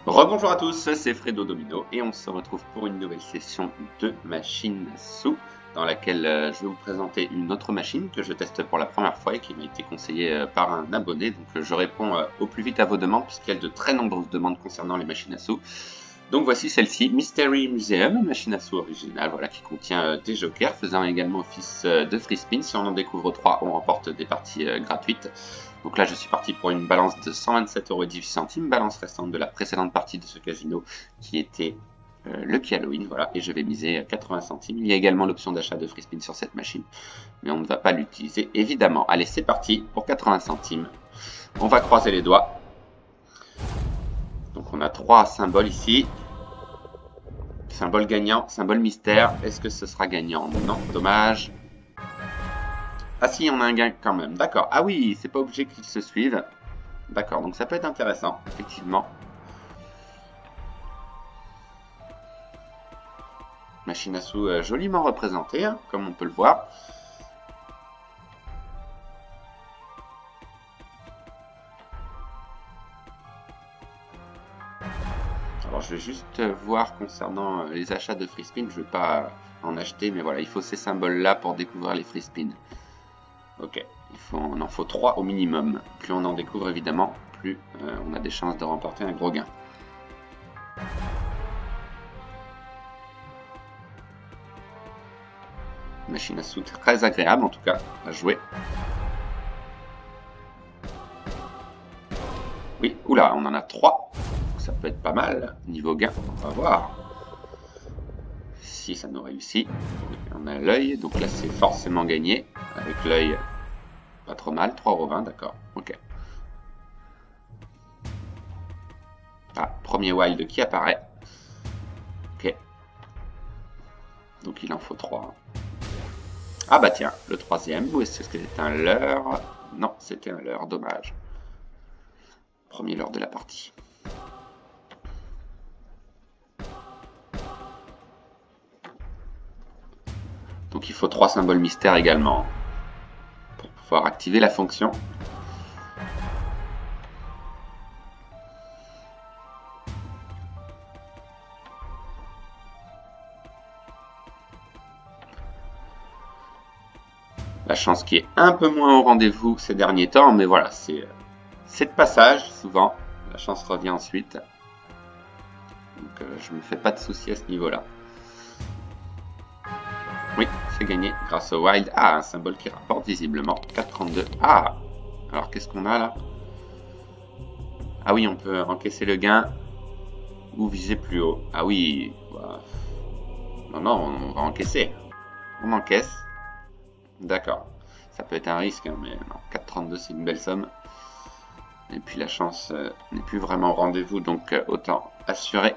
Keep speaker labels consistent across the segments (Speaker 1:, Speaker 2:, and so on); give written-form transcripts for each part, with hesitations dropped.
Speaker 1: Rebonjour à tous, c'est Fredo Domino et on se retrouve pour une nouvelle session de machine sous dans laquelle je vais vous présenter une autre machine que je teste pour la première fois et qui m'a été conseillée par un abonné. Donc je réponds au plus vite à vos demandes puisqu'il y a de très nombreuses demandes concernant les machines à sous. Donc voici celle-ci, Mystery Museum, une machine à sous originale voilà, qui contient des jokers faisant également office de free spin. Si on en découvre 3, on remporte des parties gratuites. Donc là je suis parti pour une balance de 127,18€, balance restante de la précédente partie de ce casino qui était Lucky Halloween, voilà, et je vais miser 80 centimes. Il y a également l'option d'achat de free spin sur cette machine, mais on ne va pas l'utiliser évidemment. Allez, c'est parti pour 80 centimes. On va croiser les doigts. Donc on a 3 symboles ici. Symbole gagnant, symbole mystère. Est-ce que ce sera gagnant? Non, dommage. Ah si, on a un gain quand même. D'accord. Ah oui, c'est pas obligé qu'ils se suivent. D'accord, donc ça peut être intéressant, effectivement. Machine à sous joliment représentée, hein, comme on peut le voir. Alors je vais juste voir concernant les achats de free spin, je ne vais pas en acheter, mais voilà, il faut ces symboles-là pour découvrir les free spin. Ok, on en faut 3 au minimum. Plus on en découvre évidemment, plus on a des chances de remporter un gros gain. Machine à sous très agréable en tout cas à jouer. Oui, oula, on en a 3. Ça peut être pas mal. Niveau gain, on va voir. Si ça nous réussit. On a l'œil, donc là c'est forcément gagné. Avec l'œil, pas trop mal. 3,20€, d'accord. Ok. Ah, premier wild qui apparaît. Ok. Donc il en faut 3. Ah bah tiens, le troisième. Ou est-ce que c'était un leurre? Non, c'était un leurre, dommage. Premier leurre de la partie. Donc il faut 3 symboles mystères également pour pouvoir activer la fonction. La chance qui est un peu moins au rendez-vous ces derniers temps, mais voilà, c'est de passage souvent. La chance revient ensuite. Donc je me fais pas de soucis à ce niveau-là. Oui, c'est gagné grâce au wild. Ah, un symbole qui rapporte visiblement 4,32. Ah, alors qu'est-ce qu'on a là? Ah oui, on peut encaisser le gain ou viser plus haut. Ah oui, bah, non, non, on va encaisser. On encaisse. D'accord. Ça peut être un risque, hein, mais non, 4,32 c'est une belle somme. Et puis la chance n'est plus vraiment au rendez-vous, donc autant assurer.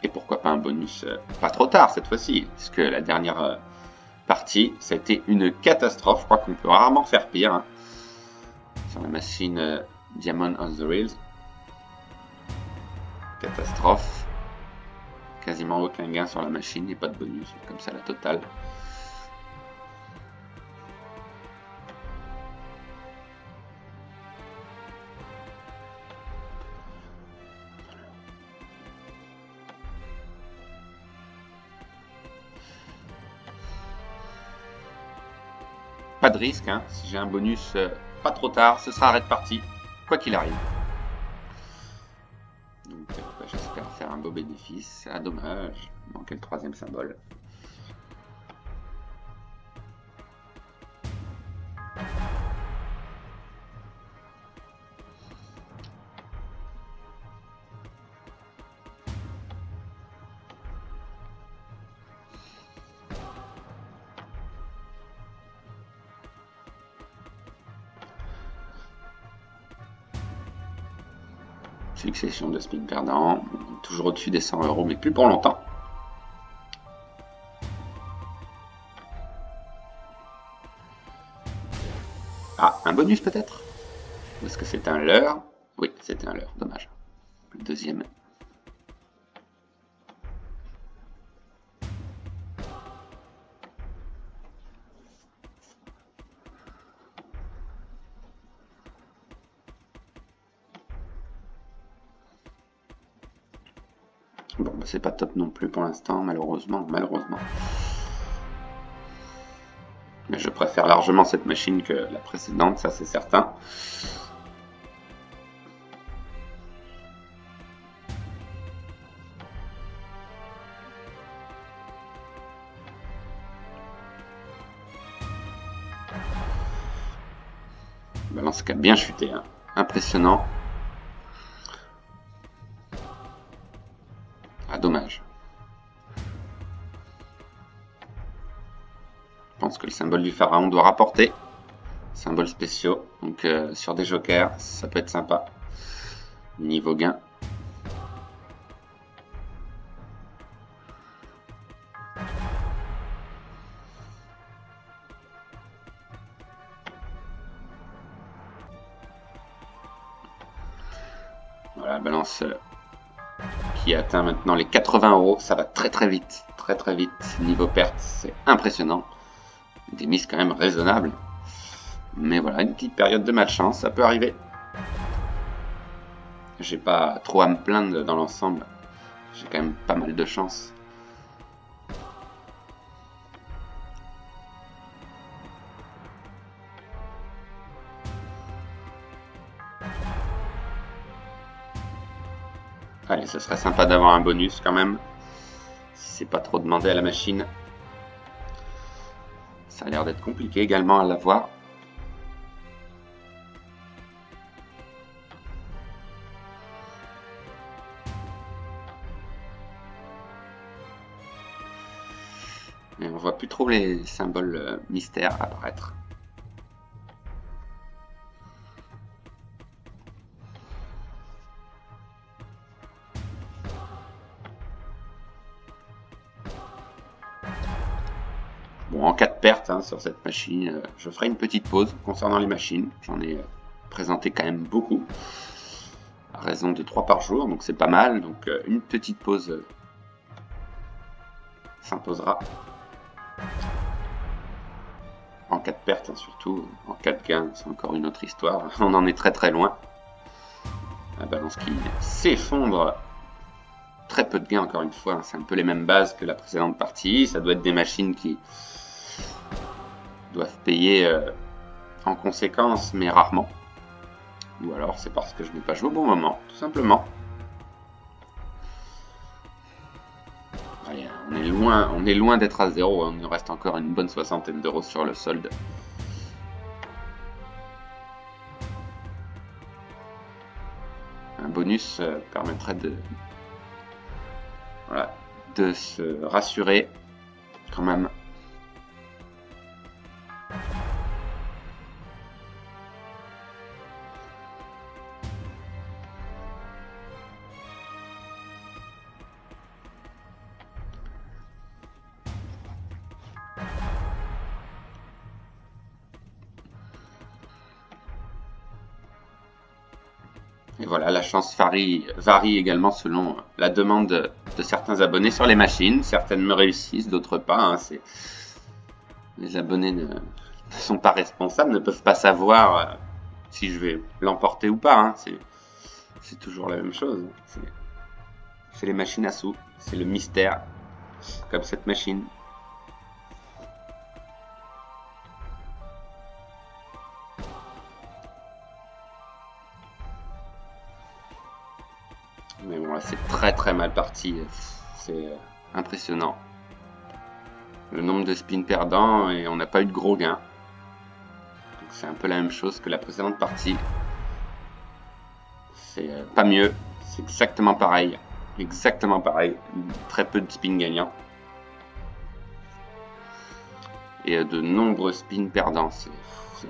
Speaker 1: Et pourquoi pas un bonus pas trop tard cette fois-ci, puisque la dernière partie, ça a été une catastrophe. Je crois qu'on peut rarement faire pire hein, sur la machine Diamond on the Rails. Catastrophe. Quasiment aucun gain sur la machine et pas de bonus, comme ça la totale. Pas de risque, hein. Si j'ai un bonus pas trop tard, ce sera arrêt de partie, quoi qu'il arrive. Donc j'espère faire un beau bénéfice. Ah dommage, il manquait le troisième symbole. Succession de spin perdants, toujours au-dessus des 100€, mais plus pour longtemps. Ah, un bonus peut-être? Ou est-ce que c'est un leurre? Oui, c'était un leurre, dommage. Le deuxième. Bon, bah, c'est pas top non plus pour l'instant, malheureusement. Mais je préfère largement cette machine que la précédente, ça c'est certain. Balance qui a bien chuté, hein. Impressionnant. Ah, dommage. Je pense que le symbole du pharaon doit rapporter. Symboles spéciaux, donc sur des jokers, ça peut être sympa. Niveau gain. Voilà, balance qui atteint maintenant les 80 €. Ça va très vite, très vite. Niveau perte, c'est impressionnant. Des mises quand même raisonnables. Mais voilà, une petite période de malchance, ça peut arriver. J'ai pas trop à me plaindre dans l'ensemble. J'ai quand même pas mal de chance. Allez, ce serait sympa d'avoir un bonus quand même. Si c'est pas trop demandé à la machine. Ça a l'air d'être compliqué également à l'avoir. Mais on voit plus trop les symboles mystères apparaître. Bon, en cas de perte hein, sur cette machine, je ferai une petite pause concernant les machines. J'en ai présenté quand même beaucoup, à raison de 3 par jour, donc c'est pas mal. Donc une petite pause s'imposera. En cas de perte, hein, surtout. En cas de gain, c'est encore une autre histoire. On en est très loin. La balance qui s'effondre. Très peu de gains, encore une fois. C'est un peu les mêmes bases que la précédente partie. Ça doit être des machines qui doivent payer en conséquence, mais rarement. Ou alors c'est parce que je n'ai pas joué au bon moment, tout simplement. Allez, on est loin d'être à zéro. Il nous reste encore une bonne soixantaine d'euros sur le solde. Un bonus permettrait de se rassurer quand même. Et voilà, la chance varie également selon la demande de certains abonnés sur les machines. Certaines me réussissent, d'autres pas. Hein. Les abonnés ne sont pas responsables, ne peuvent pas savoir si je vais l'emporter ou pas. Hein. C'est toujours la même chose. C'est les machines à sous. C'est le mystère, comme cette machine. Mais bon, là, c'est très mal parti. C'est impressionnant. Le nombre de spins perdants et on n'a pas eu de gros gains. Donc c'est un peu la même chose que la précédente partie. C'est pas mieux. C'est exactement pareil. Exactement pareil. Très peu de spins gagnants. Et de nombreux spins perdants. C'est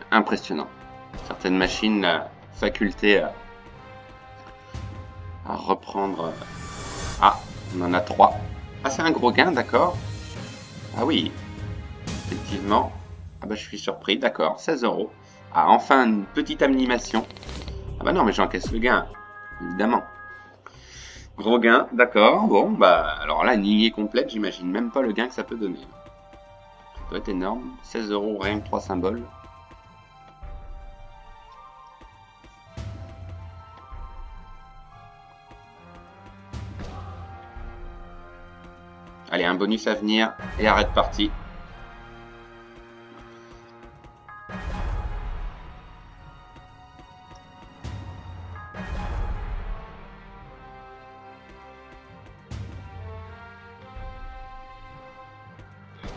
Speaker 1: impressionnant. Certaines machines, la faculté à reprendre. Ah, on en a 3. Ah, c'est un gros gain, d'accord. Ah oui, effectivement. Ah bah je suis surpris, d'accord, 16 €. Ah, enfin une petite animation. Ah bah non, mais j'encaisse le gain, évidemment. Gros gain, d'accord. Bon, bah alors là, une lignée complète, j'imagine même pas le gain que ça peut donner. Ça doit être énorme. 16 € rien que 3 symboles. un bonus à venir et arrêt de partie.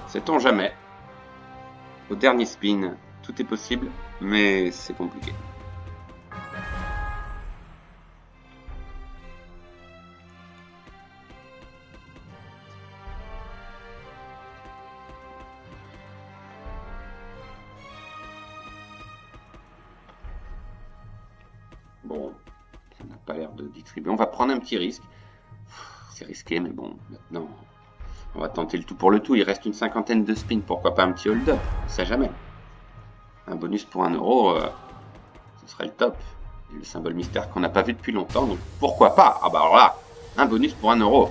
Speaker 1: Sait-on jamais. Au dernier spin, tout est possible, mais c'est compliqué. Bon, ça n'a pas l'air de distribuer. On va prendre un petit risque. C'est risqué, mais bon, maintenant, on va tenter le tout pour le tout. Il reste une cinquantaine de spins. Pourquoi pas un petit hold-up? On ne sait jamais. Un bonus pour 1 euro, ce serait le top. Et le symbole mystère qu'on n'a pas vu depuis longtemps, donc pourquoi pas? Ah bah alors là, un bonus pour 1 euro.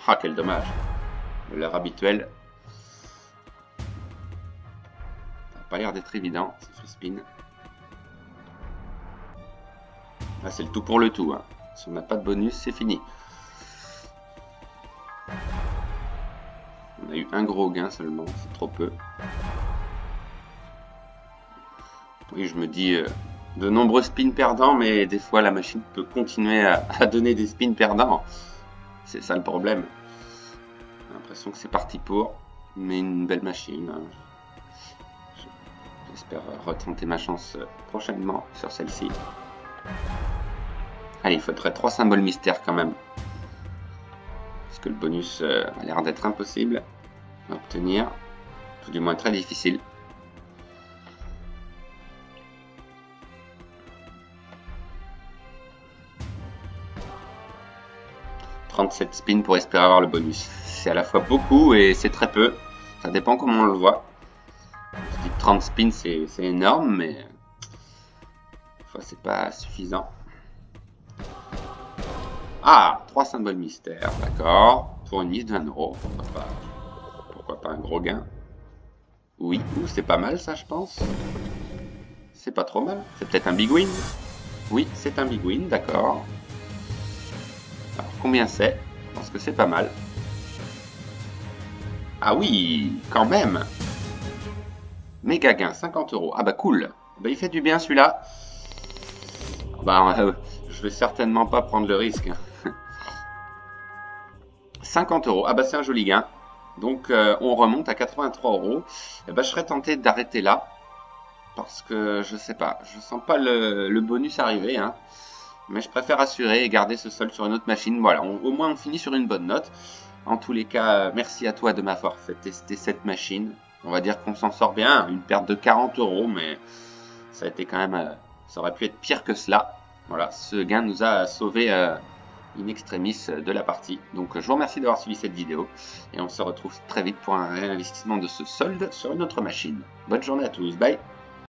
Speaker 1: Ah, quel dommage. L'heure habituelle. Ça n'a pas l'air d'être évident, ces free spin. Ah, c'est le tout pour le tout. Hein. Si on n'a pas de bonus, c'est fini. On a eu un gros gain seulement, c'est trop peu. Oui, je me dis de nombreux spins perdants, mais des fois la machine peut continuer à donner des spins perdants. C'est ça le problème. J'ai l'impression que c'est parti pour, mais une belle machine. Hein. J'espère retenter ma chance prochainement sur celle-ci. Allez, il faudrait 3 symboles mystères quand même. Parce que le bonus a l'air d'être impossible à obtenir. Tout du moins très difficile. « 37 spins pour espérer avoir le bonus. C'est à la fois beaucoup et c'est très peu. Ça dépend comment on le voit. Je dis que 30 spins c'est énorme, mais des fois c'est pas suffisant. Ah, 3 symboles mystères, d'accord. Pour une mise de 1 euro, pourquoi pas un gros gain. Oui, c'est pas mal ça je pense. C'est pas trop mal. C'est peut-être un big win. Oui, c'est un big win, d'accord. Alors combien c'est? Je pense que c'est pas mal. Ah oui, quand même. Méga gain, 50 euros. Ah bah cool. Bah, il fait du bien celui-là. Bah, je vais certainement pas prendre le risque. 50 euros. Ah bah c'est un joli gain. Donc on remonte à 83 euros. Et bah, je serais tenté d'arrêter là. Parce que je sais pas. Je sens pas le bonus arriver. Hein. Mais je préfère assurer et garder ce solde sur une autre machine. Voilà, au moins on finit sur une bonne note. En tous les cas, merci à toi de m'avoir fait tester cette machine. On va dire qu'on s'en sort bien. Une perte de 40 euros, mais ça a été quand même... ça aurait pu être pire que cela. Voilà, ce gain nous a sauvé in extremis de la partie. Donc je vous remercie d'avoir suivi cette vidéo. Et on se retrouve très vite pour un réinvestissement de ce solde sur une autre machine. Bonne journée à tous, bye!